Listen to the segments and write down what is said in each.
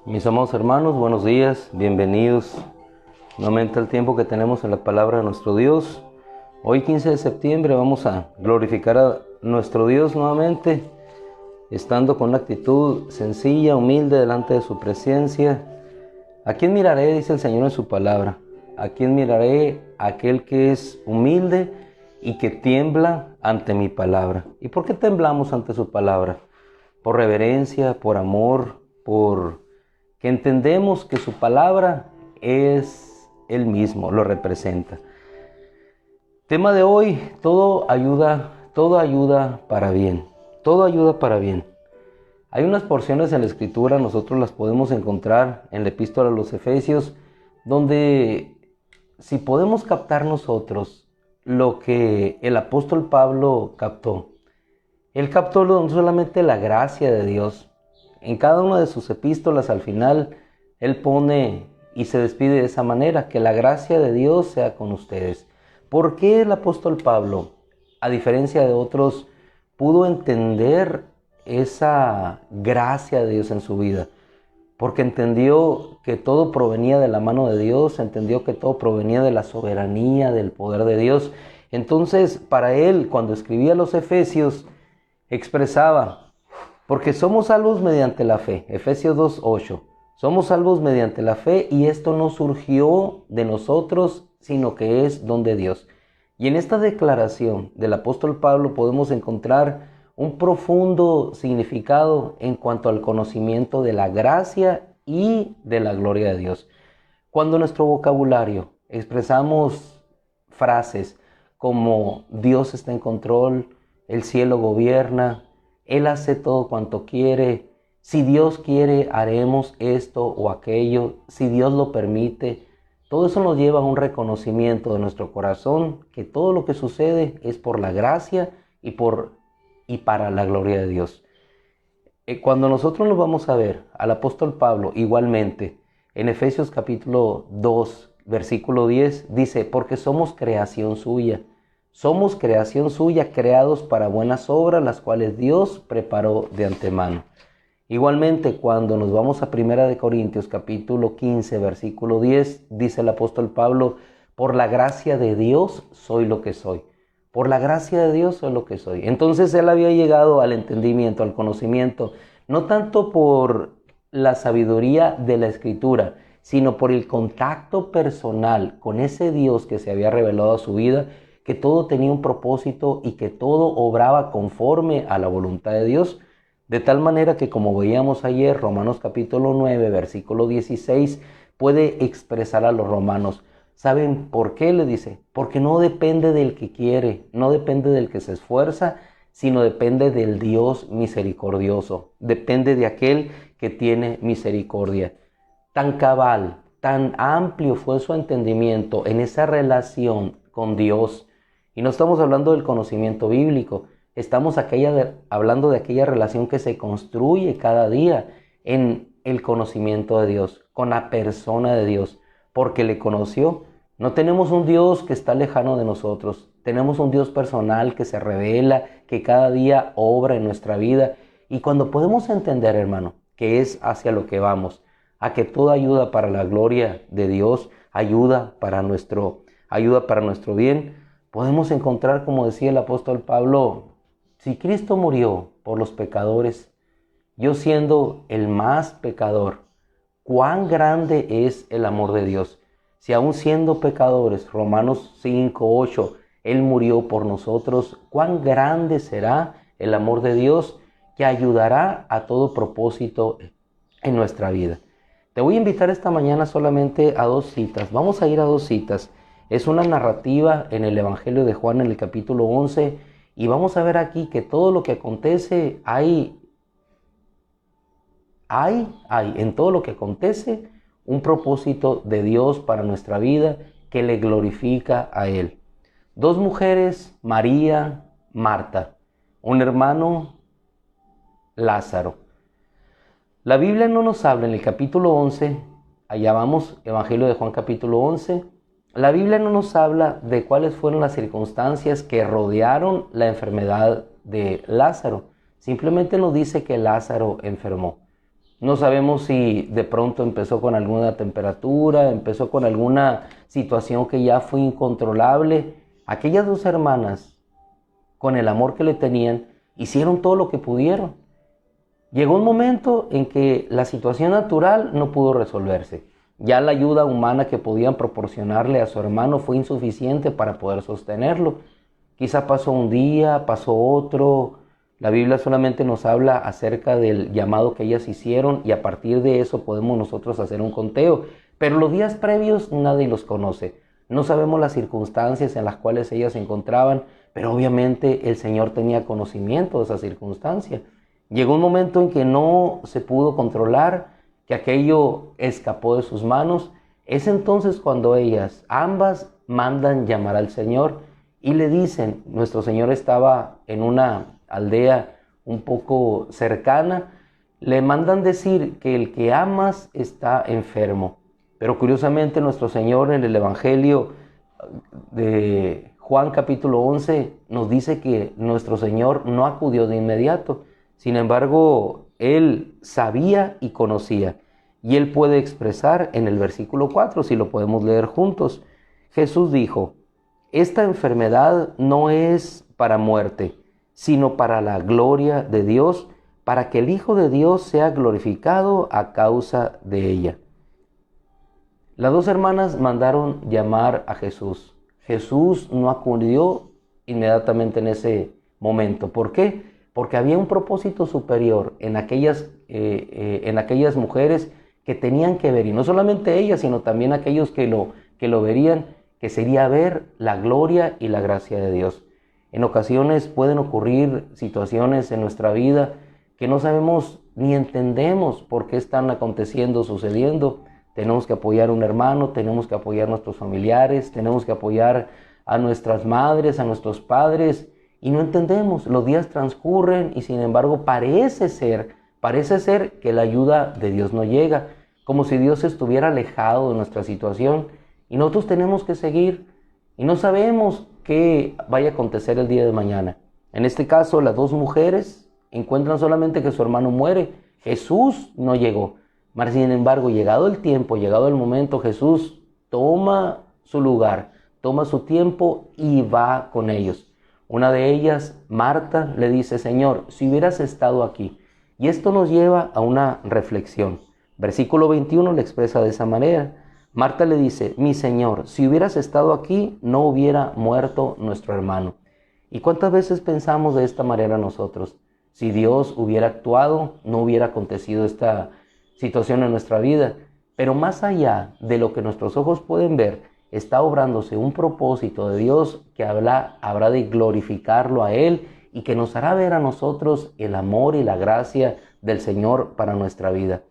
Mis amados hermanos, buenos días, bienvenidos nuevamente al tiempo que tenemos en la palabra de nuestro Dios. Hoy 15 de septiembre vamos a glorificar a nuestro Dios nuevamente, estando con una actitud sencilla, humilde delante de su presencia. ¿A quién miraré?, dice el Señor en su palabra. ¿A quién miraré? Aquel que es humilde y que tiembla ante mi palabra. ¿Y por qué temblamos ante su palabra? Por reverencia, por amor, por que entendemos que su palabra es Él mismo, lo representa. Tema de hoy: todo ayuda para bien. Todo ayuda para bien. Hay unas porciones en la Escritura, nosotros las podemos encontrar en la Epístola a los Efesios, donde si podemos captar nosotros lo que el apóstol Pablo captó, él captó no solamente la gracia de Dios. En cada una de sus epístolas al final, él pone y se despide de esa manera: que la gracia de Dios sea con ustedes. ¿Por qué el apóstol Pablo, a diferencia de otros, pudo entender esa gracia de Dios en su vida? Porque entendió que todo provenía de la mano de Dios, entendió que todo provenía de la soberanía, del poder de Dios. Entonces, para él, cuando escribía a los Efesios, expresaba: porque somos salvos mediante la fe. Efesios 2:8. Somos salvos mediante la fe, y esto no surgió de nosotros, sino que es don de Dios. Y en esta declaración del apóstol Pablo podemos encontrar un profundo significado en cuanto al conocimiento de la gracia y de la gloria de Dios. Cuando en nuestro vocabulario expresamos frases como Dios está en control, el cielo gobierna, Él hace todo cuanto quiere, si Dios quiere haremos esto o aquello, si Dios lo permite, todo eso nos lleva a un reconocimiento de nuestro corazón que todo lo que sucede es por la gracia y para la gloria de Dios. Cuando nosotros nos vamos a ver al apóstol Pablo, igualmente, en Efesios capítulo 2, versículo 10, dice: porque somos creación suya, creados para buenas obras, las cuales Dios preparó de antemano. Igualmente, cuando nos vamos a 1 Corintios capítulo 15, versículo 10, dice el apóstol Pablo: por la gracia de Dios soy lo que soy. Por la gracia de Dios soy lo que soy. Entonces él había llegado al entendimiento, al conocimiento, no tanto por la sabiduría de la Escritura, sino por el contacto personal con ese Dios que se había revelado a su vida, que todo tenía un propósito y que todo obraba conforme a la voluntad de Dios. De tal manera que, como veíamos ayer, Romanos capítulo 9, versículo 16, puede expresar a los romanos. ¿Saben por qué? Le dice: porque no depende del que quiere, no depende del que se esfuerza, sino depende del Dios misericordioso. Depende de aquel que tiene misericordia. Tan cabal, tan amplio fue su entendimiento en esa relación con Dios. Y no estamos hablando del conocimiento bíblico, estamos hablando de aquella relación que se construye cada día en el conocimiento de Dios, con la persona de Dios, porque le conoció. No tenemos un Dios que está lejano de nosotros, tenemos un Dios personal que se revela, que cada día obra en nuestra vida. Y cuando podemos entender, hermano, que es hacia lo que vamos, a que toda ayuda para la gloria de Dios, ayuda para nuestro bien, podemos encontrar, como decía el apóstol Pablo: si Cristo murió por los pecadores, yo siendo el más pecador, cuán grande es el amor de Dios. Si aún siendo pecadores, Romanos 5:8, Él murió por nosotros, cuán grande será el amor de Dios, que ayudará a todo propósito en nuestra vida. Te voy a invitar esta mañana solamente a dos citas. Vamos a ir a dos citas. Es una narrativa en el Evangelio de Juan, en el capítulo 11, y vamos a ver aquí que todo lo que acontece en todo lo que acontece un propósito de Dios para nuestra vida que le glorifica a Él. Dos mujeres, María, Marta, un hermano, Lázaro. La Biblia no nos habla en el capítulo 11, allá vamos, Evangelio de Juan capítulo 11, la Biblia no nos habla de cuáles fueron las circunstancias que rodearon la enfermedad de Lázaro. Simplemente nos dice que Lázaro enfermó. No sabemos si de pronto empezó con alguna temperatura, empezó con alguna situación que ya fue incontrolable. Aquellas dos hermanas, con el amor que le tenían, hicieron todo lo que pudieron. Llegó un momento en que la situación natural no pudo resolverse. Ya la ayuda humana que podían proporcionarle a su hermano fue insuficiente para poder sostenerlo. Quizá pasó un día, pasó otro. La Biblia solamente nos habla acerca del llamado que ellas hicieron y a partir de eso podemos nosotros hacer un conteo. Pero los días previos nadie los conoce. No sabemos las circunstancias en las cuales ellas se encontraban, pero obviamente el Señor tenía conocimiento de esa circunstancia. Llegó un momento en que no se pudo controlar, que aquello escapó de sus manos. Es entonces cuando ellas, ambas, mandan llamar al Señor y le dicen, nuestro Señor estaba en una aldea un poco cercana, le mandan decir que el que amas está enfermo. Pero curiosamente nuestro Señor en el Evangelio de Juan capítulo 11 nos dice que nuestro Señor no acudió de inmediato. Sin embargo, Él sabía y conocía. Y Él puede expresar en el versículo 4, si lo podemos leer juntos. Jesús dijo, esta enfermedad no es para muerte, sino para la gloria de Dios, para que el Hijo de Dios sea glorificado a causa de ella. Las dos hermanas mandaron llamar a Jesús. Jesús no acudió inmediatamente en ese momento. ¿Por qué? Porque había un propósito superior en aquellas mujeres que tenían que ver, y no solamente ellas, sino también aquellos que lo verían, que sería ver la gloria y la gracia de Dios. En ocasiones pueden ocurrir situaciones en nuestra vida que no sabemos ni entendemos por qué están aconteciendo, sucediendo. Tenemos que apoyar a un hermano, tenemos que apoyar a nuestros familiares, tenemos que apoyar a nuestras madres, a nuestros padres, y no entendemos. Los días transcurren y sin embargo parece ser que la ayuda de Dios no llega, como si Dios estuviera alejado de nuestra situación y nosotros tenemos que seguir y no sabemos qué vaya a acontecer el día de mañana. En este caso, las dos mujeres encuentran solamente que su hermano muere. Jesús no llegó. Mas, sin embargo, llegado el tiempo, llegado el momento, Jesús toma su lugar, toma su tiempo y va con ellos. Una de ellas, Marta, le dice, Señor, si hubieras estado aquí. Y esto nos lleva a una reflexión. Versículo 21 le expresa de esa manera. Marta le dice, mi Señor, si hubieras estado aquí, no hubiera muerto nuestro hermano. ¿Y cuántas veces pensamos de esta manera nosotros? Si Dios hubiera actuado, no hubiera acontecido esta situación en nuestra vida. Pero más allá de lo que nuestros ojos pueden ver, está obrándose un propósito de Dios que habrá de glorificarlo a Él y que nos hará ver a nosotros el amor y la gracia del Señor para nuestra vida.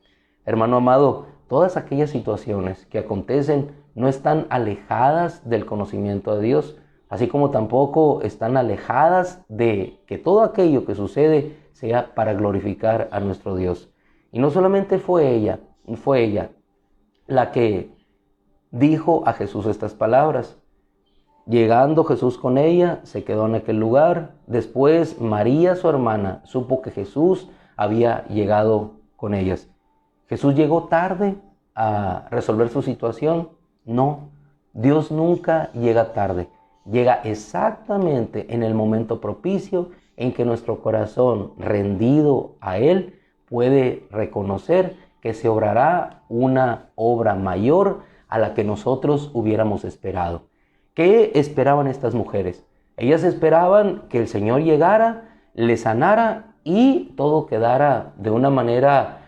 Hermano amado, todas aquellas situaciones que acontecen no están alejadas del conocimiento de Dios, así como tampoco están alejadas de que todo aquello que sucede sea para glorificar a nuestro Dios. Y no solamente fue ella la que dijo a Jesús estas palabras. Llegando Jesús con ella, se quedó en aquel lugar. Después María, su hermana, supo que Jesús había llegado con ellas. ¿Jesús llegó tarde a resolver su situación? No, Dios nunca llega tarde. Llega exactamente en el momento propicio en que nuestro corazón rendido a Él puede reconocer que se obrará una obra mayor a la que nosotros hubiéramos esperado. ¿Qué esperaban estas mujeres? Ellas esperaban que el Señor llegara, les sanara y todo quedara de una manera,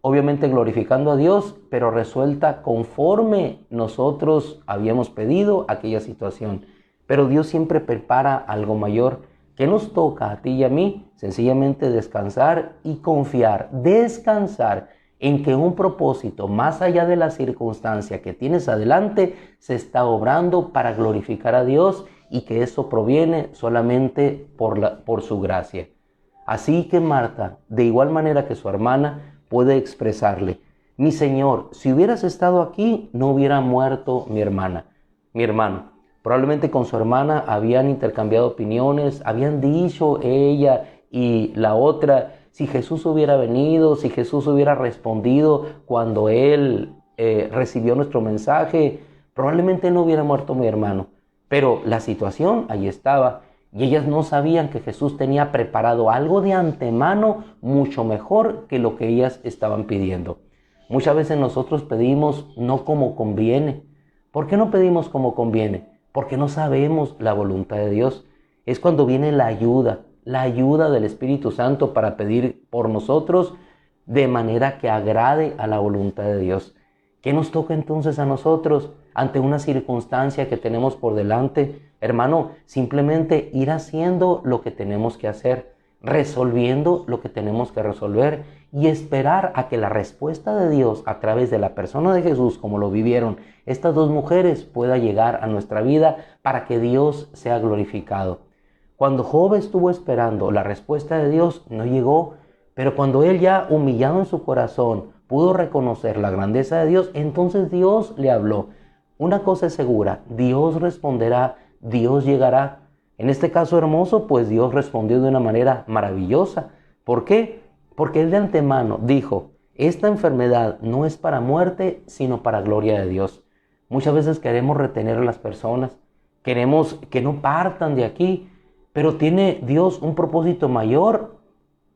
obviamente glorificando a Dios, pero resuelta conforme nosotros habíamos pedido aquella situación. Pero Dios siempre prepara algo mayor. ¿Qué nos toca a ti y a mí? Sencillamente descansar y confiar, descansar en que un propósito más allá de la circunstancia que tienes adelante se está obrando para glorificar a Dios y que eso proviene solamente por su gracia. Así que Marta, de igual manera que su hermana, puede expresarle, mi Señor, si hubieras estado aquí, no hubiera muerto mi hermano. Probablemente con su hermana habían intercambiado opiniones, habían dicho ella y la otra, si Jesús hubiera venido, si Jesús hubiera respondido cuando Él recibió nuestro mensaje, probablemente no hubiera muerto mi hermano. Pero la situación ahí estaba y ellas no sabían que Jesús tenía preparado algo de antemano mucho mejor que lo que ellas estaban pidiendo. Muchas veces nosotros pedimos no como conviene. ¿Por qué no pedimos como conviene? Porque no sabemos la voluntad de Dios. Es cuando viene la ayuda del Espíritu Santo para pedir por nosotros de manera que agrade a la voluntad de Dios. ¿Qué nos toca entonces a nosotros ante una circunstancia que tenemos por delante? Hermano, simplemente ir haciendo lo que tenemos que hacer, resolviendo lo que tenemos que resolver y esperar a que la respuesta de Dios a través de la persona de Jesús, como lo vivieron estas dos mujeres, pueda llegar a nuestra vida para que Dios sea glorificado. Cuando Job estuvo esperando la respuesta de Dios, no llegó, pero cuando él ya humillado en su corazón pudo reconocer la grandeza de Dios, entonces Dios le habló. Una cosa es segura, Dios responderá, Dios llegará. En este caso hermoso, pues Dios respondió de una manera maravillosa. ¿Por qué? Porque Él de antemano dijo, esta enfermedad no es para muerte, sino para gloria de Dios. Muchas veces queremos retener a las personas, queremos que no partan de aquí, pero tiene Dios un propósito mayor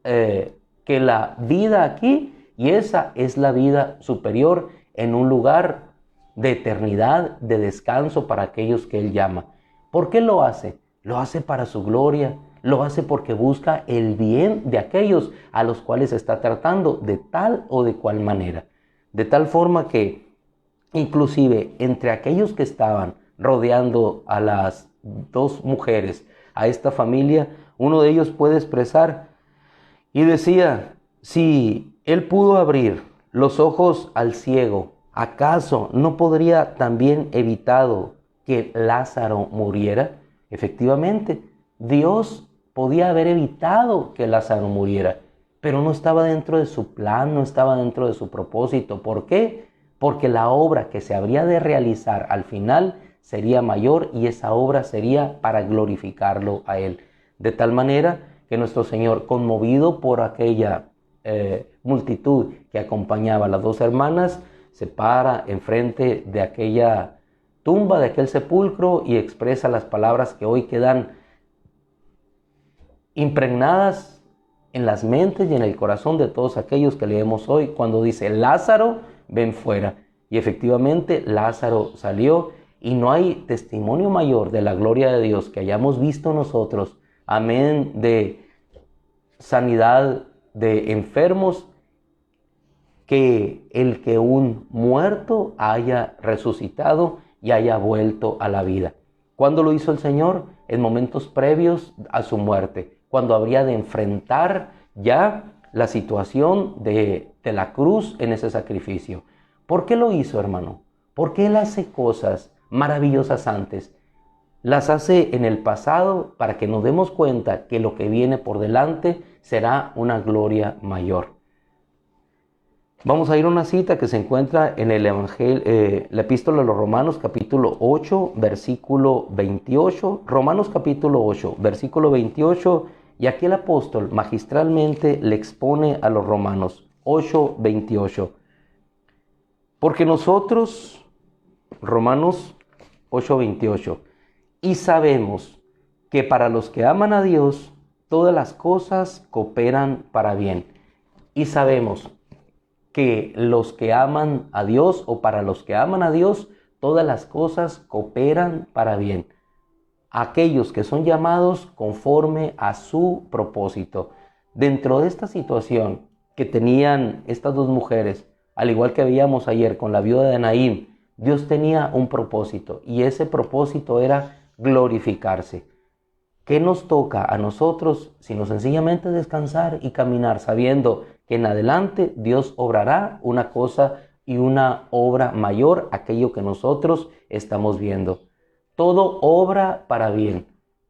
que la vida aquí, y esa es la vida superior en un lugar de eternidad, de descanso para aquellos que Él llama. ¿Por qué lo hace? Lo hace para su gloria, lo hace porque busca el bien de aquellos a los cuales está tratando de tal o de cual manera. De tal forma que inclusive entre aquellos que estaban rodeando a las dos mujeres, a esta familia, uno de ellos puede expresar y decía, si Él pudo abrir los ojos al ciego, ¿acaso no podría también evitado que Lázaro muriera? Efectivamente, Dios podía haber evitado que Lázaro muriera, pero no estaba dentro de su plan, no estaba dentro de su propósito. ¿Por qué? Porque la obra que se habría de realizar al final sería mayor y esa obra sería para glorificarlo a Él. De tal manera que nuestro Señor, conmovido por aquella multitud que acompañaba a las dos hermanas, se para enfrente de aquella tumba, de aquel sepulcro y expresa las palabras que hoy quedan impregnadas en las mentes y en el corazón de todos aquellos que leemos hoy, cuando dice, Lázaro, ven fuera. Y efectivamente Lázaro salió, y no hay testimonio mayor de la gloria de Dios que hayamos visto nosotros, amén, de sanidad de enfermos, que el que un muerto haya resucitado y haya vuelto a la vida. ¿Cuándo lo hizo el Señor? En momentos previos a su muerte, cuando habría de enfrentar ya la situación de la cruz en ese sacrificio. ¿Por qué lo hizo, hermano? Porque Él hace cosas maravillosas antes. Las hace en el pasado para que nos demos cuenta que lo que viene por delante será una gloria mayor. Vamos a ir a una cita que se encuentra en el Evangelio, la Epístola a los Romanos, capítulo 8, versículo 28. Romanos capítulo 8, versículo 28. Y aquí el apóstol magistralmente le expone a los romanos 8, 28. Porque nosotros, Romanos 8, 28, y sabemos que para los que aman a Dios, todas las cosas cooperan para bien. Y sabemos que los que aman a Dios, o para los que aman a Dios, todas las cosas cooperan para bien. Aquellos que son llamados conforme a su propósito. Dentro de esta situación que tenían estas dos mujeres, al igual que veíamos ayer con la viuda de Naín, Dios tenía un propósito, y ese propósito era glorificarse. ¿Qué nos toca a nosotros sino sencillamente descansar y caminar sabiendo que en adelante Dios obrará una cosa y una obra mayor, aquello que nosotros estamos viendo? Todo obra para bien.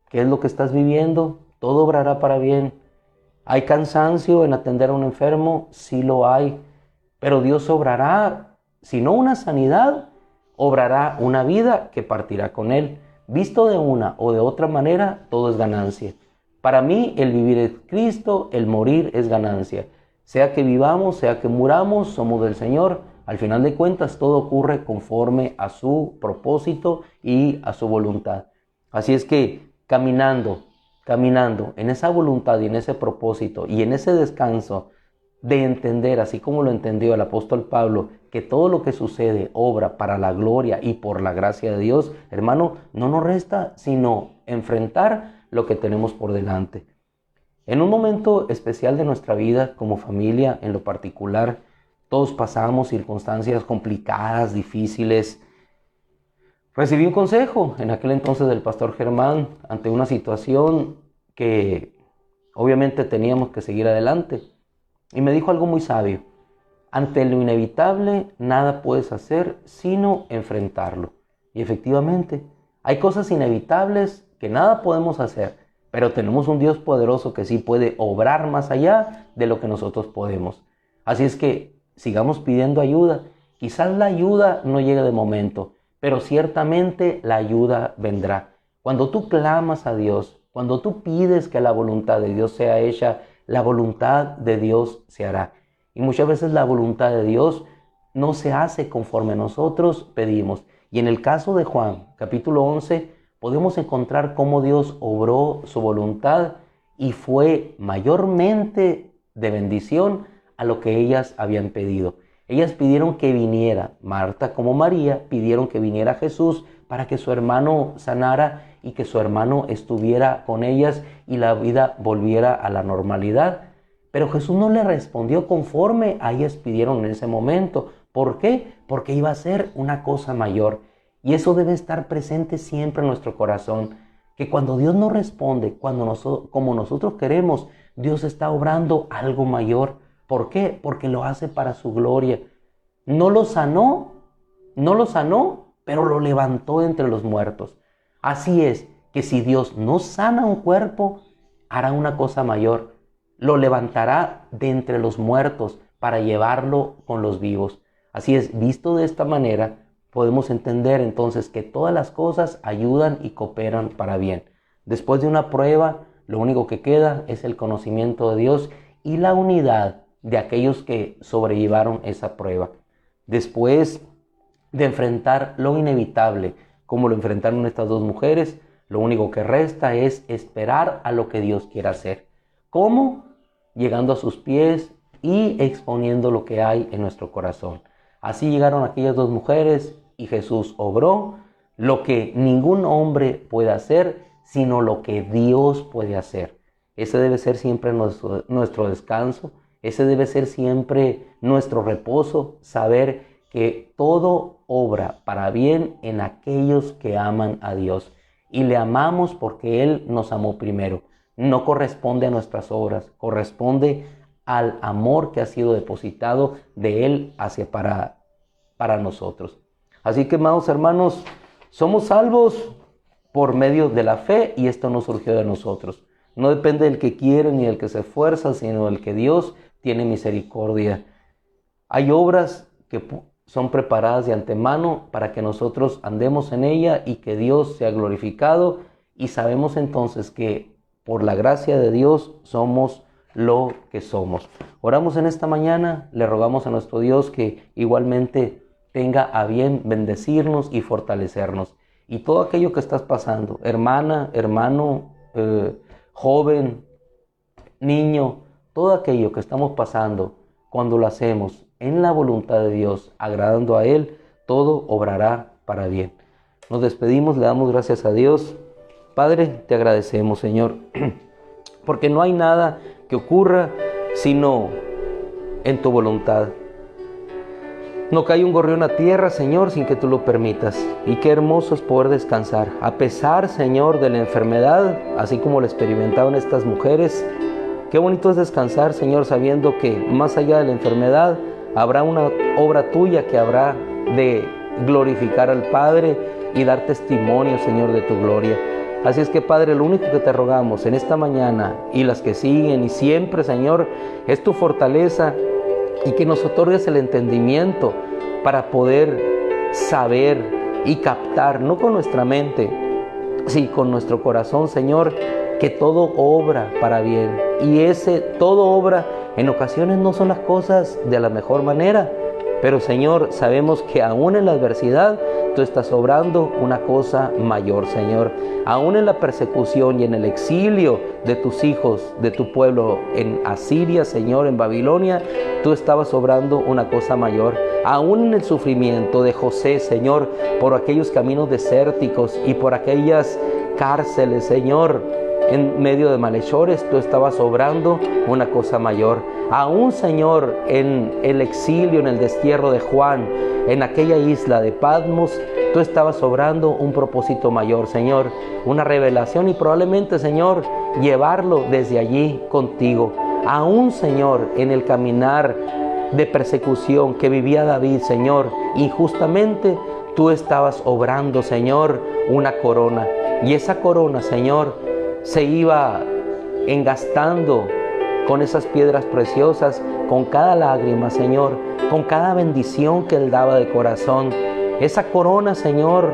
¿Qué es lo que estás viviendo? Todo obrará para bien. ¿Hay cansancio en atender a un enfermo? Sí lo hay. Pero Dios obrará, si no una sanidad, obrará una vida que partirá con Él. Visto de una o de otra manera, todo es ganancia. Para mí el vivir es Cristo, el morir es ganancia. Sea que vivamos, sea que muramos, somos del Señor. Al final de cuentas todo ocurre conforme a su propósito y a su voluntad. Así es que caminando en esa voluntad y en ese propósito y en ese descanso de entender, así como lo entendió el apóstol Pablo, que todo lo que sucede obra para la gloria y por la gracia de Dios, hermano, no nos resta sino enfrentar lo que tenemos por delante. En un momento especial de nuestra vida como familia, en lo particular, todos pasamos circunstancias complicadas, difíciles. Recibí un consejo en aquel entonces del pastor Germán ante una situación que obviamente teníamos que seguir adelante. Y me dijo algo muy sabio: ante lo inevitable nada puedes hacer sino enfrentarlo. Y efectivamente, hay cosas inevitables que nada podemos hacer, pero tenemos un Dios poderoso que sí puede obrar más allá de lo que nosotros podemos. Así es que sigamos pidiendo ayuda. Quizás la ayuda no llegue de momento, pero ciertamente la ayuda vendrá. Cuando tú clamas a Dios, cuando tú pides que la voluntad de Dios sea hecha, la voluntad de Dios se hará. Y muchas veces la voluntad de Dios no se hace conforme nosotros pedimos. Y en el caso de Juan, capítulo 11, podemos encontrar cómo Dios obró su voluntad y fue mayormente de bendición a lo que ellas habían pedido. Ellas pidieron que viniera, Marta como María, pidieron que viniera Jesús para que su hermano sanara y que su hermano estuviera con ellas y la vida volviera a la normalidad. Pero Jesús no le respondió conforme a ellas pidieron en ese momento. ¿Por qué? Porque iba a ser una cosa mayor. Y eso debe estar presente siempre en nuestro corazón, que cuando Dios no responde, como nosotros queremos, Dios está obrando algo mayor. ¿Por qué? Porque lo hace para su gloria. No lo sanó, pero lo levantó entre los muertos. Así es que si Dios no sana un cuerpo, hará una cosa mayor. Lo levantará de entre los muertos para llevarlo con los vivos. Así es, visto de esta manera, podemos entender entonces que todas las cosas ayudan y cooperan para bien. Después de una prueba, lo único que queda es el conocimiento de Dios y la unidad de aquellos que sobrellevaron esa prueba. Después de enfrentar lo inevitable, como lo enfrentaron estas dos mujeres, lo único que resta es esperar a lo que Dios quiera hacer. ¿Cómo? Llegando a sus pies y exponiendo lo que hay en nuestro corazón. Así llegaron aquellas dos mujeres y Jesús obró lo que ningún hombre puede hacer, sino lo que Dios puede hacer. Ese debe ser siempre nuestro descanso, ese debe ser siempre nuestro reposo, saber que todo obra para bien en aquellos que aman a Dios. Y le amamos porque Él nos amó primero. No corresponde a nuestras obras, corresponde al amor que ha sido depositado de Él para nosotros. Así que, amados hermanos, somos salvos por medio de la fe y esto no surgió de nosotros. No depende del que quiere ni del que se esfuerza, sino del que Dios tiene misericordia. Hay obras que son preparadas de antemano para que nosotros andemos en ella y que Dios sea glorificado, y sabemos entonces que por la gracia de Dios somos lo que somos. Oramos en esta mañana, le rogamos a nuestro Dios que igualmente tenga a bien bendecirnos y fortalecernos. Y todo aquello que estás pasando, hermana, hermano, joven, niño, todo aquello que estamos pasando, cuando lo hacemos en la voluntad de Dios, agradando a Él, todo obrará para bien. Nos despedimos, le damos gracias a Dios. Padre, te agradecemos, Señor, porque no hay nada que ocurra sino en tu voluntad. No cae un gorrión a tierra, Señor, sin que tú lo permitas. Y qué hermoso es poder descansar. A pesar, Señor, de la enfermedad, así como lo experimentaron estas mujeres, qué bonito es descansar, Señor, sabiendo que más allá de la enfermedad, habrá una obra tuya que habrá de glorificar al Padre y dar testimonio, Señor, de tu gloria. Así es que, Padre, lo único que te rogamos en esta mañana y las que siguen y siempre, Señor, es tu fortaleza y que nos otorgues el entendimiento para poder saber y captar, no con nuestra mente, sí, con nuestro corazón, Señor, que todo obra para bien. Y ese todo obra en ocasiones no son las cosas de la mejor manera, pero Señor, sabemos que aún en la adversidad Tú estás obrando una cosa mayor, Señor. Aún en la persecución y en el exilio de tus hijos, de tu pueblo en Asiria, Señor, en Babilonia, Tú estabas obrando una cosa mayor. Aún en el sufrimiento de José, Señor, por aquellos caminos desérticos y por aquellas cárceles, Señor, en medio de malhechores, Tú estabas obrando una cosa mayor. Aún, Señor, en el exilio, en el destierro de Juan, en aquella isla de Patmos, Tú estabas obrando un propósito mayor, Señor, una revelación y probablemente, Señor, llevarlo desde allí contigo. Aún, Señor, en el caminar de persecución que vivía David, Señor, injustamente, Tú estabas obrando, Señor, una corona. Y esa corona, Señor, se iba engastando con esas piedras preciosas, con cada lágrima, Señor, con cada bendición que Él daba de corazón. Esa corona, Señor,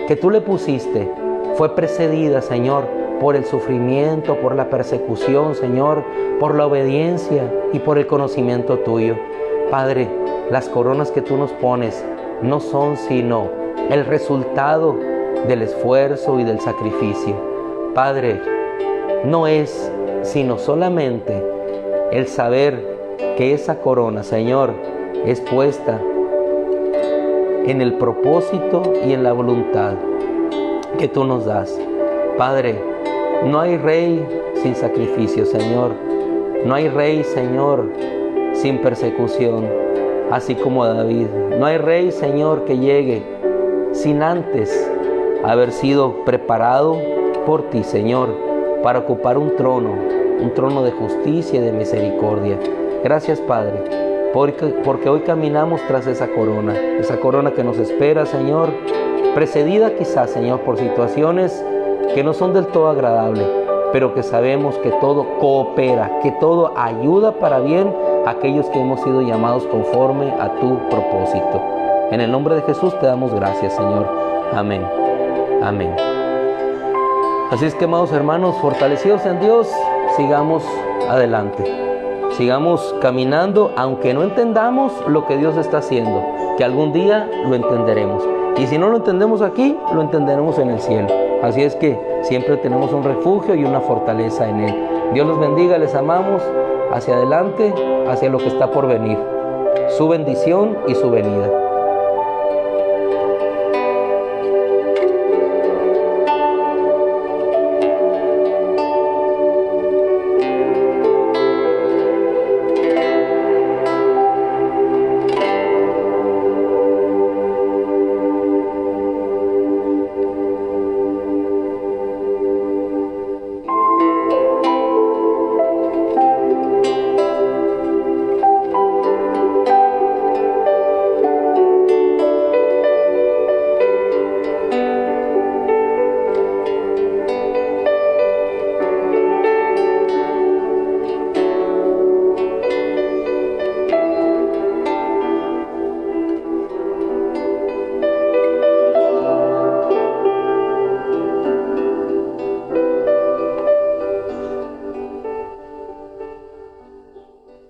que Tú le pusiste, fue precedida, Señor, por el sufrimiento, por la persecución, Señor, por la obediencia y por el conocimiento Tuyo. Padre, las coronas que Tú nos pones no son sino el resultado del esfuerzo y del sacrificio. Padre, no es sino solamente el saber que esa corona, Señor, es puesta en el propósito y en la voluntad que Tú nos das. Padre, no hay rey sin sacrificio, Señor. No hay rey, Señor, sin persecución, así como David. No hay rey, Señor, que llegue sin antes haber sido preparado por Ti, Señor, para ocupar un trono de justicia y de misericordia. Gracias, Padre, porque hoy caminamos tras esa corona que nos espera, Señor, precedida quizás, Señor, por situaciones que no son del todo agradables, pero que sabemos que todo coopera, que todo ayuda para bien a aquellos que hemos sido llamados conforme a Tu propósito. En el nombre de Jesús te damos gracias, Señor. Amén. Amén. Así es que, amados hermanos, fortalecidos en Dios, sigamos adelante. Sigamos caminando, aunque no entendamos lo que Dios está haciendo, que algún día lo entenderemos. Y si no lo entendemos aquí, lo entenderemos en el cielo. Así es que siempre tenemos un refugio y una fortaleza en Él. Dios los bendiga, les amamos. Hacia adelante, hacia lo que está por venir. Su bendición y su venida.